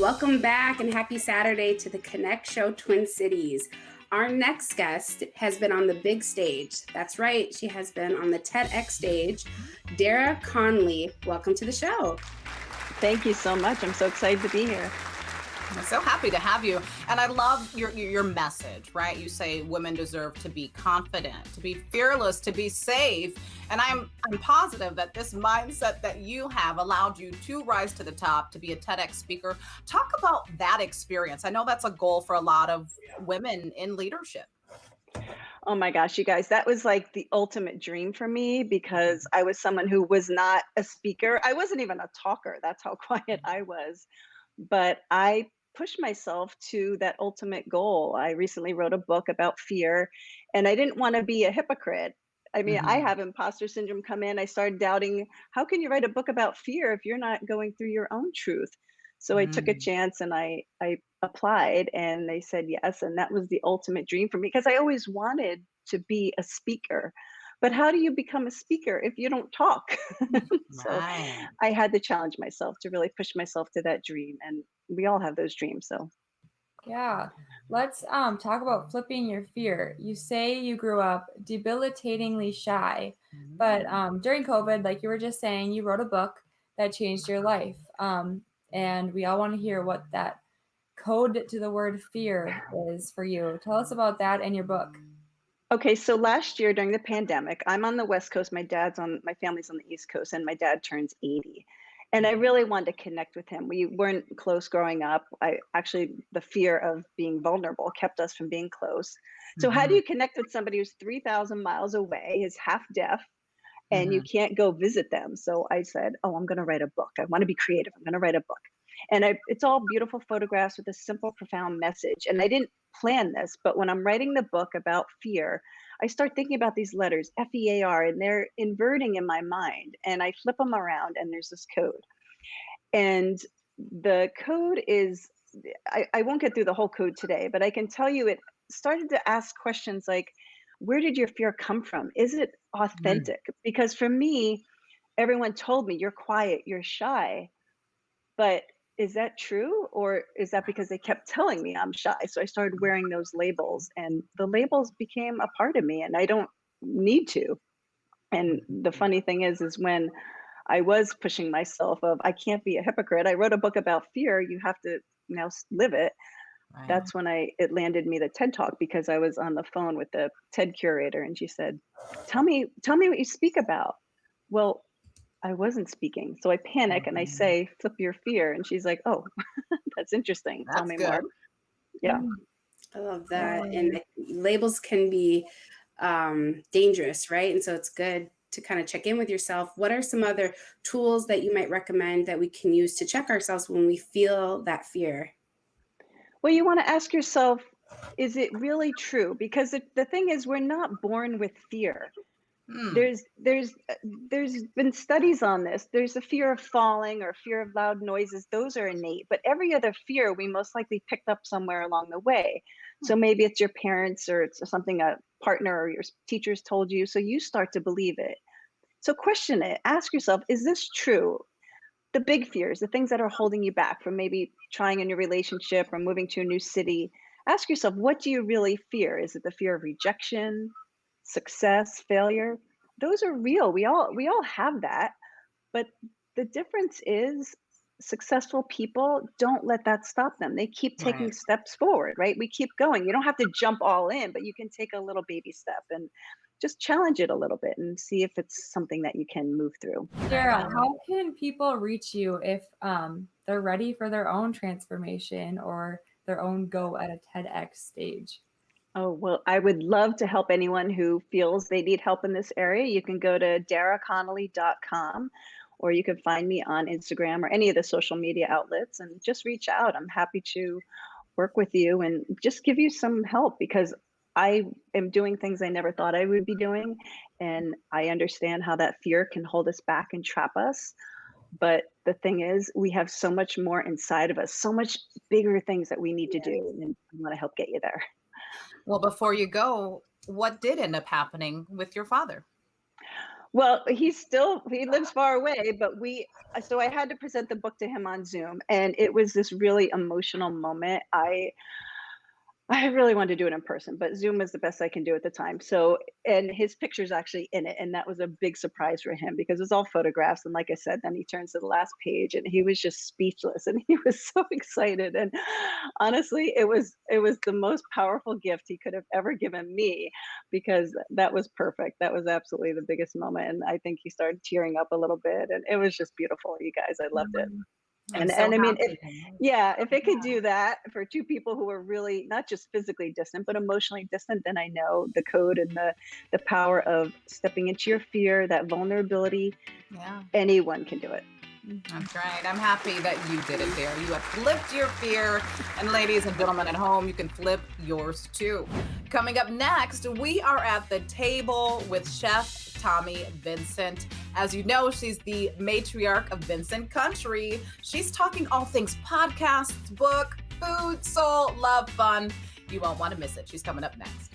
Welcome back and happy Saturday to the Connect Show Twin Cities. Our next guest has been on the big stage. That's right, she has been on the TEDx stage. Dara Connolly, welcome to the show. Thank you so much. I'm so excited to be here. I'm so happy to have you. And I love your message, right? You say women deserve to be confident, to be fearless, to be safe. And I'm positive that this mindset that you have allowed you to rise to the top, to be a TEDx speaker. Talk about that experience. I know that's a goal for a lot of women in leadership. Oh my gosh, you guys, that was like the ultimate dream for me because I was someone who was not a speaker. I wasn't even a talker. That's how quiet I was. But I pushed myself to that ultimate goal. I recently wrote a book about fear, and I didn't want to be a hypocrite. I mean, I have imposter syndrome come in. I started doubting, how can you write a book about fear if you're not going through your own truth? So I took a chance and I applied, and they said yes. And that was the ultimate dream for me because I always wanted to be a speaker. But how do you become a speaker if you don't talk? So Right. I had to challenge myself to really push myself to that dream. And we all have those dreams. So Yeah. Let's talk about flipping your fear. You say you grew up debilitatingly shy, but during COVID, like you were just saying, you wrote a book that changed your life. And we all want to hear what that code to the word fear is for you. Tell us about that and your book. okay, so last year during the pandemic, I'm on the West Coast, my family's on the East Coast, and my dad turns 80. And I really wanted to connect with him. We weren't close growing up. The fear of being vulnerable kept us from being close. So how do you connect with somebody who's 3,000 miles away, is half deaf, and you can't go visit them? So I said, oh, I'm going to write a book. I want to be creative. I'm going to write a book. And it's all beautiful photographs with a simple, profound message. And I didn't plan this, but when I'm writing the book about fear, I start thinking about these letters, FEAR, and they're inverting in my mind. And I flip them around, and there's this code. And the code is, I won't get through the whole code today, but I can tell you it started to ask questions like, where did your fear come from? Is it authentic? Because for me, everyone told me, you're quiet, you're shy. But is that true? Or is that because they kept telling me I'm shy? So I started wearing those labels, and the labels became a part of me, and I don't need to. And the funny thing is when I was pushing myself of, I can't be a hypocrite. I wrote a book about fear. You have to now live it. Right. That's when it landed me the TED Talk, because I was on the phone with the TED curator, and she said, tell me what you speak about. Well, I wasn't speaking. So I panic and I say, flip your fear. And she's like, oh, that's interesting. Tell That's me good. more. Yeah. I love that. And labels can be dangerous, right? And so it's good to kind of check in with yourself. What are some other tools that you might recommend that we can use to check ourselves when we feel that fear? Well, you want to ask yourself, is it really true? Because the thing is, we're not born with fear. There's been studies on this. There's a fear of falling or fear of loud noises. Those are innate, but every other fear we most likely picked up somewhere along the way. So maybe it's your parents, or it's something a partner or your teachers told you. So you start to believe it. So question it. Ask yourself, is this true? The big fears, the things that are holding you back from maybe trying a new relationship or moving to a new city. Ask yourself, what do you really fear? Is it the fear of rejection, success, failure? Those are real. We all have that. But the difference is, successful people don't let that stop them. They keep taking Right. steps forward, right? We keep going. You don't have to jump all in, but you can take a little baby step and just challenge it a little bit and see if it's something that you can move through. Dara, how can people reach you if they're ready for their own transformation or their own go at a TEDx stage? Oh, well, I would love to help anyone who feels they need help in this area. You can go to daraconnolly.com, or you can find me on Instagram or any of the social media outlets and just reach out. I'm happy to work with you and just give you some help, because I am doing things I never thought I would be doing. And I understand how that fear can hold us back and trap us. But the thing is, we have so much more inside of us, so much bigger things that we need to do. And I want to help get you there. Well, before you go, what did end up happening with your father? Well, he lives far away, but so I had to present the book to him on Zoom, and it was this really emotional moment. I really wanted to do it in person, but Zoom was the best I can do at the time. So, and his picture's actually in it, and that was a big surprise for him because it's all photographs. And like I said, then he turns to the last page, and he was just speechless, and he was so excited. And honestly, it was the most powerful gift he could have ever given me, because that was perfect. That was absolutely the biggest moment, and I think he started tearing up a little bit, and it was just beautiful. You guys, I loved it. I'm And so I mean, if happy. yeah, if it could do that for two people who are really not just physically distant, but emotionally distant, then I know the code and the power of stepping into your fear, that vulnerability, Yeah. anyone can do it. That's right. I'm happy that you did it, Dara. You have flipped your fear. And ladies and gentlemen at home, you can flip yours too. Coming up next, we are at the table with Chef Tommy Vincent. As you know, she's the matriarch of Vincent Country. She's talking all things podcasts, book, food, soul, love, fun. You won't want to miss it. She's coming up next.